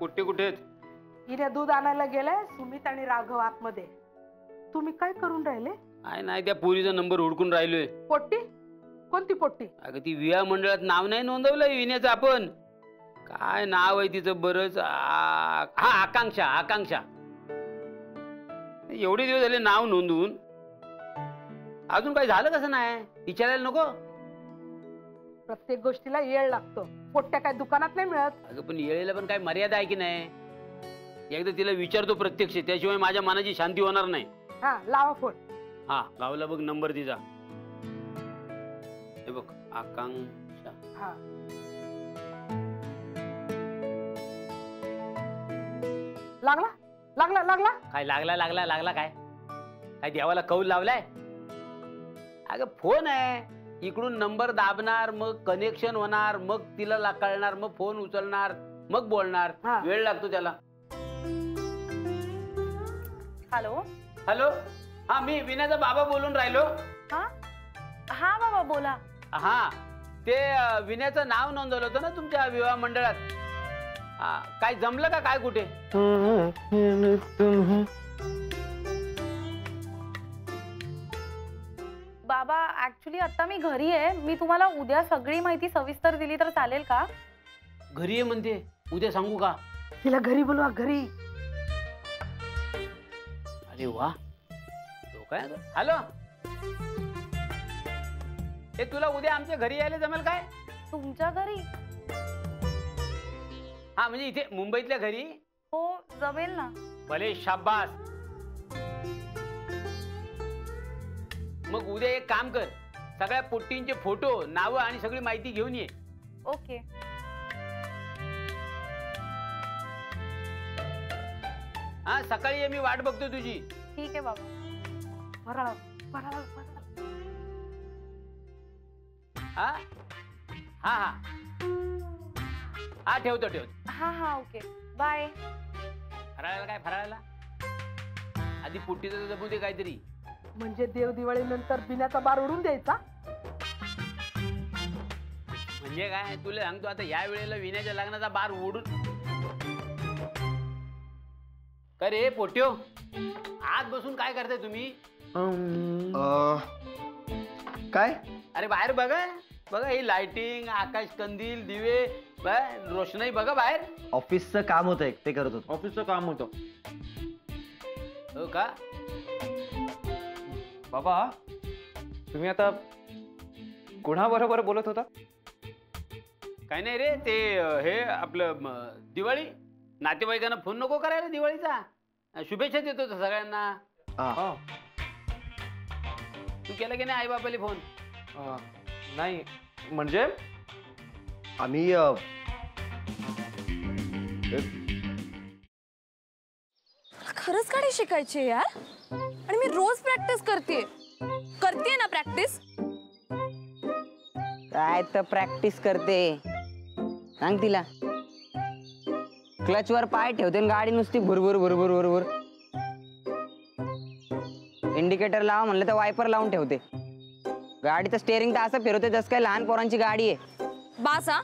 पोट्टे कुठे आहेत? हिने दूध आणायला गेलाय, सुमित आणि राघव आतमध्ये. तुम्ही काय करून राहिले? काय नाही, त्या पोरीचा नंबर हुडकून राहिलोय. पोट्टी? कोणती पोट्टी? अगं ती विवाह मंडळात नाव नाही नोंदवलं विण्याचं आपण. काय नाव आहे तिचं बरंच? हा, आकांक्षा. आकांक्षा. एवढे दिवस झाले नाव नोंदवून, अजून काही झालं कसं नाही? विचारायला नको? प्रत्येक गोष्टीला येळ लागतो. पोट्ट्या काय दुकानात नाही मिळत. अगं पण येळेला पण काय मर्यादा आहे की नाही? एकदा तिला विचारतो प्रत्यक्ष, त्याशिवाय माझ्या मनाची शांती होणार नाही. हा, लावा फोन. हा, लावला बघ नंबर तिचा. हे बघ, आकांक्षा. हा, लागला लागला लागला. काय लागला लागला लागला? काय काय देवाला कौल लावलाय? अगं फोन आहे, इकडून नंबर दाबणार, मग कनेक्शन होणार, मग तिला कळणार, मग फोन उचलणार, मग बोलणार. वेळ लागतो त्याला. हॅलो. हॅलो. हा, मी विनयाचा बाबा बोलून राहिलो. हा हा बाबा बोला. हा, ते विनयाचं नाव नोंदवलं होतं ना तुमच्या विवाह मंडळात. काय जमलं का काय कुठे? बाबा ऍक्च्युली आता मी घरी आहे. मी तुम्हाला उद्या सगळी माहिती सविस्तर दिली तर चालेल का? घरी आहे म्हणते, उद्या सांगू का? तिला घरी बोलवा, घरी. अरे वा, काय? हॅलो. हे तुला उद्या आमच्या घरी यायला जमेल काय? तुमच्या घरी? हा, म्हणजे इथे मुंबईतल्या घरी. हो, जमेल ना. भले, शाबास. मग उद्या एक काम कर, सगळ्या पोट्टींचे फोटो, नावं आणि सगळी माहिती घेऊन ये. ओके. हा, सकाळी ये, मी वाट बघतो तुझी. ठीक आहे बाबा. बरं बरं बरं. हा हा हा हा, ठेवतो ठेवतो. हा हा, ओके, बाय. फराळाला काय? फराळाला आधी पोट्टीचं जमू दे काहीतरी. म्हणजे देव दिवाळी नंतर बिण्याचा बार उडून द्यायचा? म्हणजे काय? तुला सांगतो, आता या वेळेला विण्याच्या लग्नाचा बार उडून. काय रे पोट्यो, आत बसून काय करताय तुम्ही? काय? अरे बाहेर बघा बघा, ही लाइटिंग, आकाश कंदील, दिवे, रोषणाई बघा बाहेर. ऑफिसचं काम होतं एक, ते करत होतो. ऑफिसचं काम होतं? हो का? बाबा, तुम्ही आता कोणाबरोबर बोलत होता? काय नाही रे, ते हे आपलं दिवाळी, नातेवाईकांना फोन नको करायला दिवाळीचा. शुभेच्छा देतो सगळ्यांना. तू केला की नाही आई बाबाला फोन? नाही, म्हणजे आम्ही खरंच गाडी शिकायची यार, आणि मी रोज प्रॅक्टिस करते ना. प्रॅक्टिस काय तर प्रॅक्टिस करते, सांग तिला. क्लचवर पाय ठेवते आणि गाडी नुसती भुरभुर भुरभुर भुरभुर. इंडिकेटर लावा म्हणलं तर वायपर लावून ठेवते. गाडीचं स्टेअरिंग तर असं फिरवते जसं काय लहान पोरांची गाडी आहे. बास हा,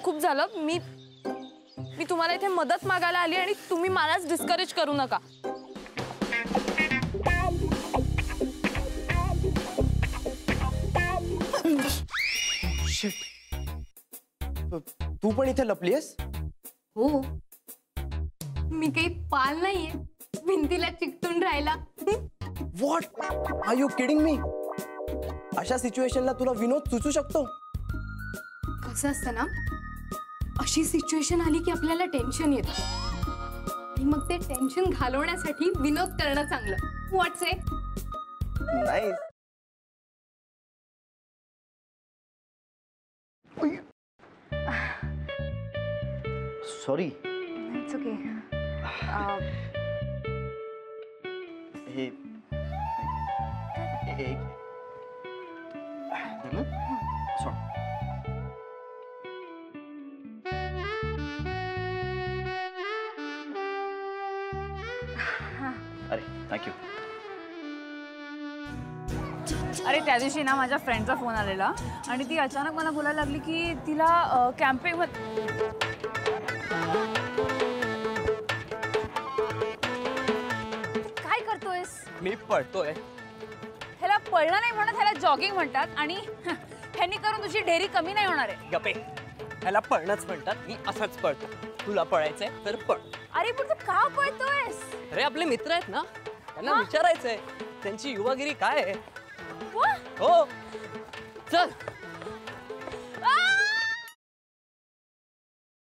खूप झालं. मी तुम्हाला इथे मदत मागायला आली आणि तुम्ही मलाच डिस्करेज करू नका. तू पण इथे लपलीयस? हो, मी काही पाल नाहीये भिंतीला चिकटून राहिला. What are you kidding me? अशा सिच्युएशनला तुला विनोद सुचू शकतो? कसं असतं ना, अशी सिच्युएशन आली की आपल्याला टेन्शन येतं आणि मग ते टेन्शन घालवण्यासाठी विनोद करणं चांगलं. व्हॉट्स इट? नाही. सॉरी. It's okay. हे एक अरे थँक्यू. अरे त्या दिवशी ना माझ्या फ्रेंडचा फोन आलेला आणि ती अचानक मला बोलायला लागली की तिला कॅम्पिंग काय करतोयस? मी पळतोय. ह्याला पळणं नाही म्हणत, ह्याला जॉगिंग म्हणतात. आणि ह्यांनी करून तुझी ढेरी कमी नाही होणार आहे. गपे, ह्याला पळणंच म्हणतात. मी असाच पळतो. तुला पळायचंय तर पळ. अरे पण तू का पळतोयस? अरे आपले मित्र आहेत ना, त्यांना हा? विचारायचंय त्यांची युवागिरी काय आहे. वा, हो चल.